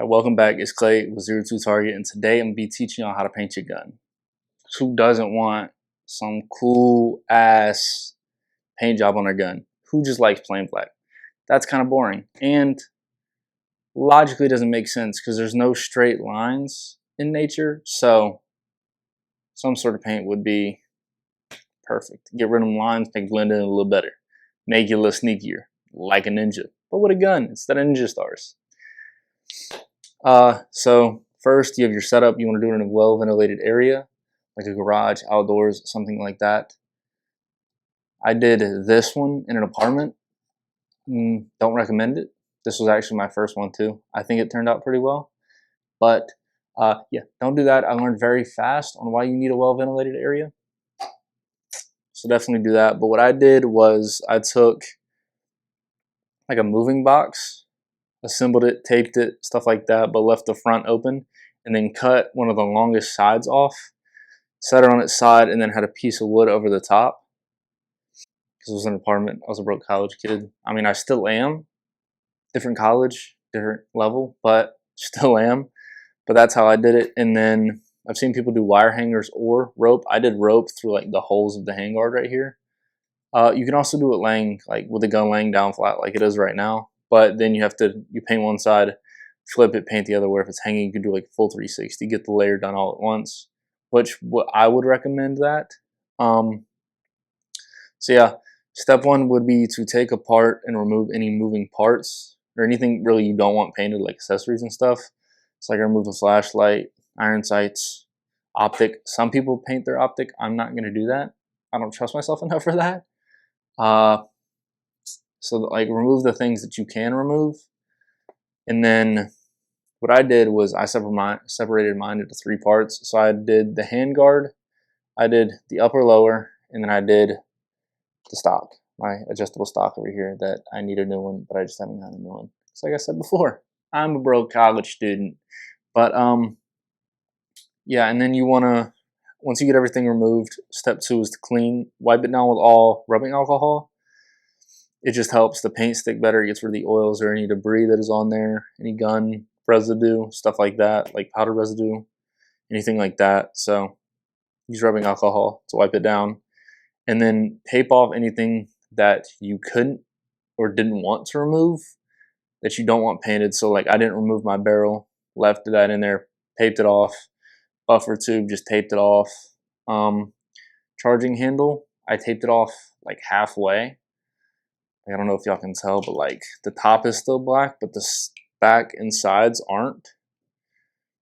Alright, welcome back. It's Clay with 02 Target, and today I'm going to be teaching y'all how to paint your gun. Who doesn't want some cool ass paint job on their gun? Who just likes plain black? That's kind of boring, and logically doesn't make sense because there's no straight lines in nature, so some sort of paint would be perfect. Get rid of them lines, make blend in a little better. Make you a little sneakier, like a ninja, but with a gun instead of ninja stars. So first you have your setup. You want to do it in a well ventilated area, like a garage, outdoors, something like that. I did this one in an apartment. Don't recommend it. This was actually my first one too. I think it turned out pretty well, but yeah, don't do that. I learned very fast on why you need a well ventilated area, so definitely do that. But what I did was I took like a moving box, assembled it, taped it, stuff like that, but left the front open, and then cut one of the longest sides off, set it on its side, and then had a piece of wood over the top. Because it was an apartment, I was a broke college kid. I mean, I still am. Different college, different level, but still am. But that's how I did it. And then I've seen people do wire hangers or rope. I did rope through like the holes of the handguard right here. You can also do it laying, like with the gun laying down flat like it is right now. But then you paint one side, flip it, paint the other. Where if it's hanging, you can do like full 360, get the layer done all at once, which I would recommend that. So yeah, step one would be to take apart and remove any moving parts or anything really you don't want painted, like accessories and stuff. So like I removed the flashlight, iron sights, optic. Some people paint their optic. I'm not going to do that. I don't trust myself enough for that. So like remove the things that you can remove. And then what I did was I separated mine into 3 parts. So I did the handguard, I did the upper lower, and then I did the stock, my adjustable stock over here that I need a new one, but I just haven't gotten a new one. So like I said before, I'm a broke college student. But yeah, and then you wanna, once you get everything removed, step 2 is to clean, wipe it down with all rubbing alcohol. It just helps the paint stick better. It gets rid of the oils or any debris that is on there, any gun residue, stuff like that, like powder residue, anything like that. So use rubbing alcohol to wipe it down. And then tape off anything that you couldn't or didn't want to remove that you don't want painted. So like I didn't remove my barrel, left that in there, taped it off. Buffer tube, just taped it off. Charging handle, I taped it off like halfway. I don't know if y'all can tell, but like the top is still black, but the back and sides aren't.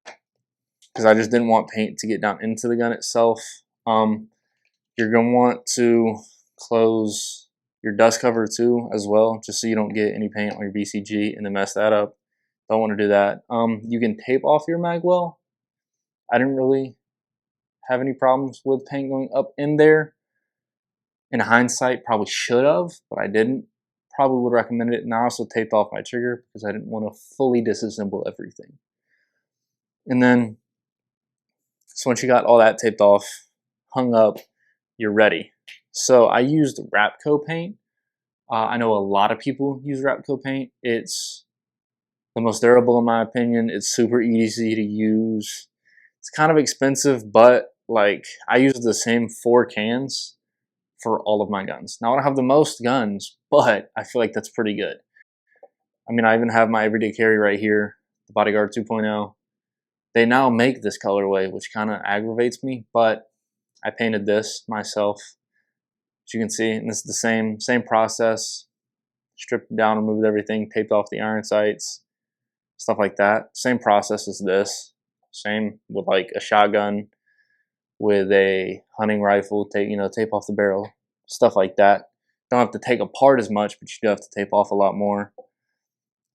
Because I just didn't want paint to get down into the gun itself. You're going to want to close your dust cover too as well, just so you don't get any paint on your BCG and then mess that up. Don't want to do that. You can tape off your mag well. I didn't really have any problems with paint going up in there. In hindsight, probably should have, but I didn't. Probably would recommend it. And I also taped off my trigger because I didn't want to fully disassemble everything. And then, so once you got all that taped off, hung up, you're ready. So I used Rapco paint. I know a lot of people use Rapco paint. It's the most durable in my opinion. It's super easy to use. It's kind of expensive, but like I use the same 4 cans for all of my guns. Now I don't have the most guns, but I feel like that's pretty good. I mean, I even have my everyday carry right here, the Bodyguard 2.0. They now make this colorway, which kind of aggravates me, but I painted this myself, as you can see, and this is the same process. Stripped down, removed everything, taped off the iron sights, stuff like that. Same process as this. Same with like a shotgun, with a hunting rifle, tape off the barrel, stuff like that. Don't have to take apart as much, but you do have to tape off a lot more.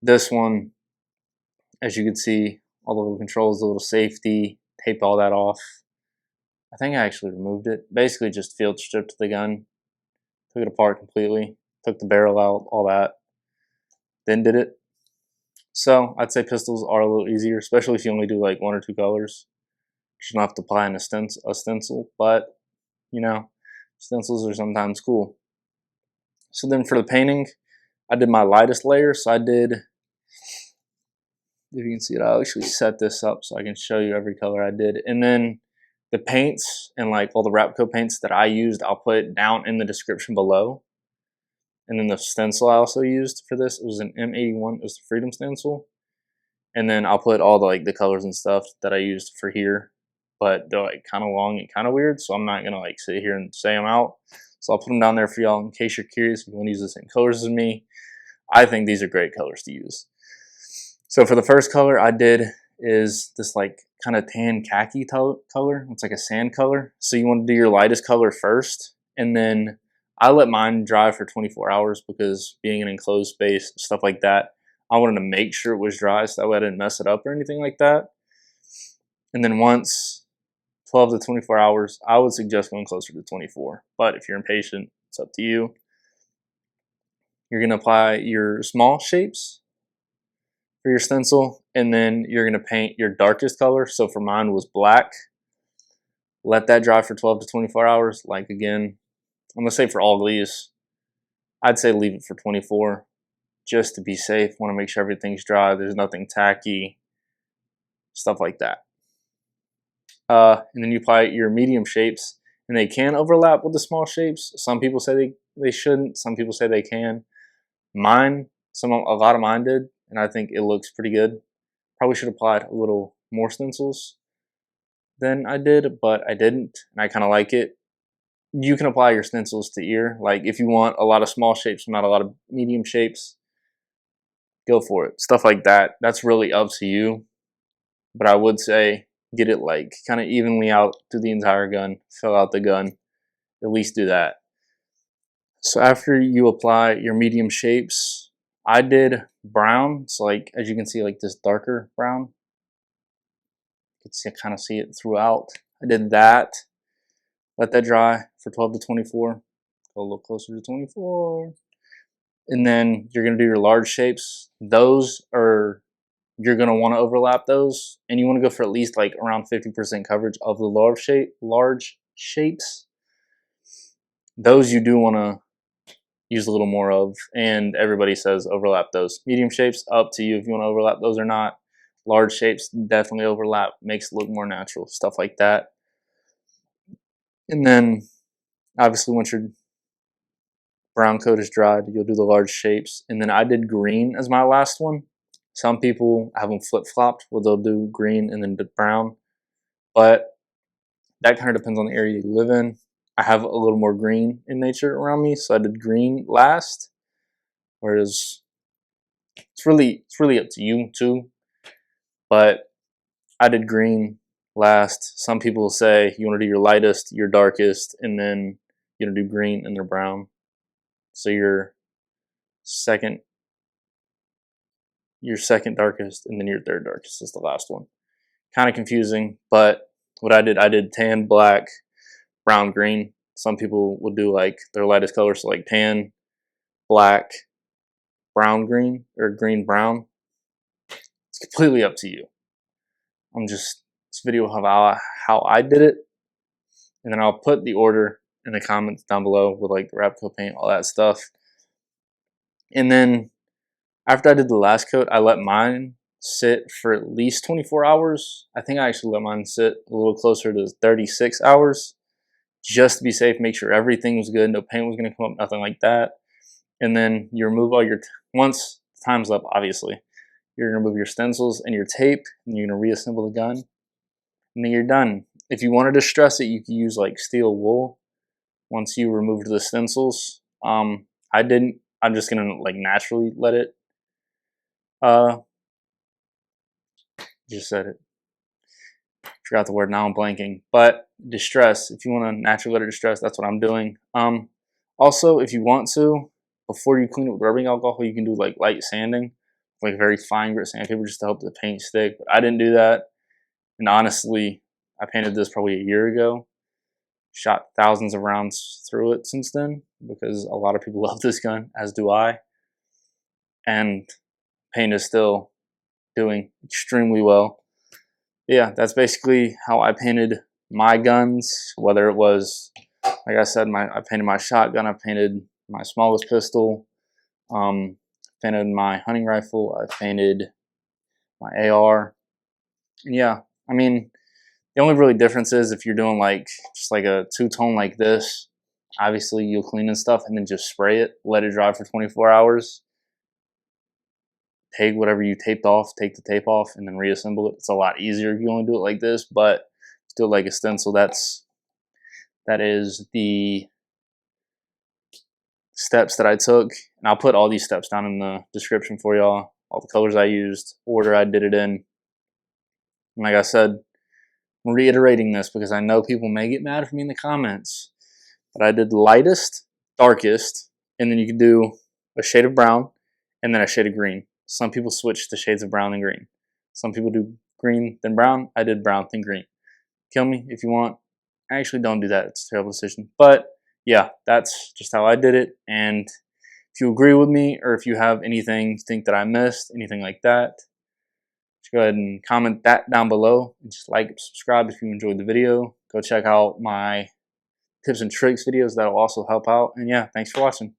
This one, as you can see, all the little controls, the little safety, taped all that off. I think I actually removed it. Basically just field stripped the gun, took it apart completely, took the barrel out, all that, then did it. So I'd say pistols are a little easier, especially if you only do like 1 or 2 colors. You don't have to apply a stencil, but you know, stencils are sometimes cool. So then for the painting, I did my lightest layer. So I did if you can see it, I'll actually set this up so I can show you every color I did. And then the paints and like all the wrap coat paints that I used, I'll put down in the description below. And then the stencil I also used for this, it was an M81, it was the Freedom stencil. And then I'll put all the like the colors and stuff that I used for here, but they're like kind of long and kind of weird, so I'm not gonna like sit here and say them out. So I'll put them down there for y'all in case you're curious if you want to use the same colors as me. I think these are great colors to use. So for the first color I did is this like kind of tan khaki color. It's like a sand color. So you want to do your lightest color first, and then I let mine dry for 24 hours because being an enclosed space, stuff like that, I wanted to make sure it was dry so that way I didn't mess it up or anything like that. And then once 12 to 24 hours, I would suggest going closer to 24. But if you're impatient, it's up to you. You're going to apply your small shapes for your stencil, and then you're going to paint your darkest color. So for mine was black. Let that dry for 12 to 24 hours. Like again, I'm going to say for all these, I'd say leave it for 24 just to be safe. Want to make sure everything's dry. There's nothing tacky, stuff like that. And then you apply your medium shapes, and they can overlap with the small shapes. Some people say they shouldn't. Some people say they can. Mine, a lot of mine did, and I think it looks pretty good. Probably should have applied a little more stencils than I did, but I didn't, and I kind of like it. You can apply your stencils to ear. Like if you want a lot of small shapes, not a lot of medium shapes, go for it. Stuff like that, that's really up to you. But I would say get it like kind of evenly out through the entire gun, fill out the gun, at least do that. So after you apply your medium shapes, I did brown. So like, as you can see, like this darker brown, you can kind of see it throughout. I did that, let that dry for 12 to 24, go a little closer to 24. And then you're gonna do your large shapes. Those are, you're gonna wanna overlap those, and you wanna go for at least like around 50% coverage of the large shapes. Those you do wanna use a little more of, and everybody says overlap those. Medium shapes, up to you if you wanna overlap those or not. Large shapes, definitely overlap, makes it look more natural, stuff like that. And then, obviously once your brown coat is dried, you'll do the large shapes. And then I did green as my last one. Some people have them flip-flopped where they'll do green and then do brown, but that kind of depends on the area you live in. I have a little more green in nature around me, so I did green last, whereas it's really up to you too, but I did green last. Some people say you want to do your lightest, your darkest, and then you're gonna do green and then brown. So your second darkest and then your third darkest is the last one. Kind of confusing, but what I did tan, black, brown, green. Some people would do like their lightest colors, so like tan, black, brown, green, or green, brown. It's completely up to you. This video of how I did it, and then I'll put the order in the comments down below with like the wrap coat paint, all that stuff. And then after I did the last coat, I let mine sit for at least 24 hours. I think I actually let mine sit a little closer to 36 hours just to be safe, make sure everything was good, no paint was going to come up, nothing like that. And then you remove all your, once time's up, obviously, you're going to remove your stencils and your tape, and you're going to reassemble the gun, and then you're done. If you want to distress it, you can use like steel wool once you removed the stencils. I didn't. I'm just going to like naturally let it just said it. Forgot the word, now I'm blanking. But distress, if you want to naturally let it distress, that's what I'm doing. Also, if you want to, before you clean it with rubbing alcohol, you can do like light sanding, like very fine grit sandpaper, just to help the paint stick. But I didn't do that. And honestly, I painted this probably a year ago. Shot thousands of rounds through it since then, because a lot of people love this gun, as do I. And paint is still doing extremely well. Yeah, that's basically how I painted my guns, whether it was, like I said, I painted my shotgun, I painted my smallest pistol, painted my hunting rifle, I painted my AR. And yeah, I mean, the only really difference is if you're doing like just like a two-tone like this, obviously you'll clean and stuff and then just spray it, let it dry for 24 hours. Take whatever you taped off, take the tape off, and then reassemble it. It's a lot easier if you only do it like this, but still like a stencil. That is the steps that I took, and I'll put all these steps down in the description for y'all. All the colors I used, order I did it in. And like I said, I'm reiterating this because I know people may get mad at me in the comments, but I did lightest, darkest, and then you can do a shade of brown and then a shade of green. Some people switch to shades of brown and green. Some people do green then brown. I did brown then green. Kill me if you want. Actually, don't do that. It's a terrible decision. But yeah, that's just how I did it. And if you agree with me, or if you have anything you think that I missed, anything like that, just go ahead and comment that down below. And just like, subscribe if you enjoyed the video. Go check out my tips and tricks videos. That'll also help out. And yeah, thanks for watching.